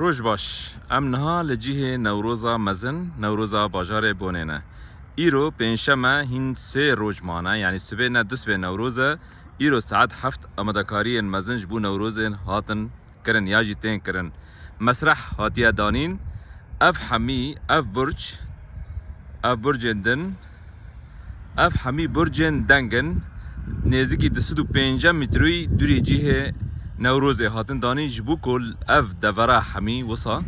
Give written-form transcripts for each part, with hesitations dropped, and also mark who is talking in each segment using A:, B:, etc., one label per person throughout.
A: روش باش ام نها لجیه نوروزا مزن نوروزا باجار بونینه ایرو پنجشنبه هین سه روز مانه یعنی صبح نه دو صبح نوروزه ایرو ساعت 7 آماده‌کاری مزن جبو نوروزن هاتن کرن یا جی تین کرن مسرح هاتیه دانین اف حمی اف برج دن اف حمی برجن دنگن نزدیکی 205 متری دوری جیه نوروز هاتن دانی جبو کل اف دورا حمی وصا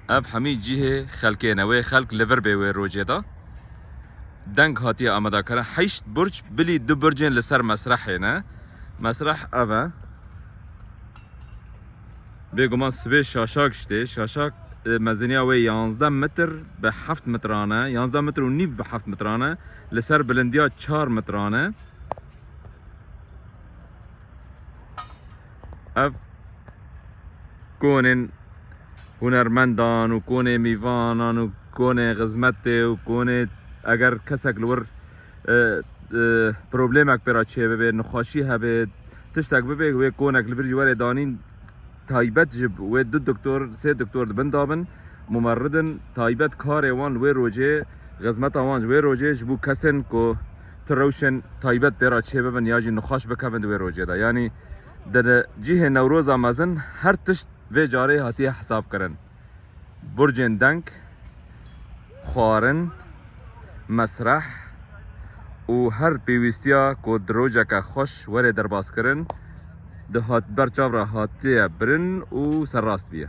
A: اف حمی جیه خلکه نوی خلک لور به روجه دا دنگ هاتی آماده کرن 8 برج بلی دو برجن لسر مسرح نه مسرح اوه بگمان سبه شاشاک شده شاشاک مزنیه وی 11 متر به 7 مترانه 11 متر و نیف به 7 مترانه لسر بلندیا 4 مترانه اف کونن هنرمندان و کونه میوانان و کونه غزمت و کونه اگر کسک لور پروبلیمک برا چه ببه نخاشی هبه تشتک ببه و کونک لور جوار دانین تایبت جب و دو دکتر سه دکتر دبن دابن ممرضن تایبت کار وان و روجه غزمت وان و روجه جبو کسن کو تروشن تایبت برا چه ببن یاجی نخاش بکوند و روجه دا یعنی در جیه نوروز آمازن هر تشت و جاره هاتی حساب کرن برجن دنگ خوارن مسرح و هر پیوستیا کو دروجه که خوش وره درباس کرن ده هات برچاو را هاتی برن و سر راست بیه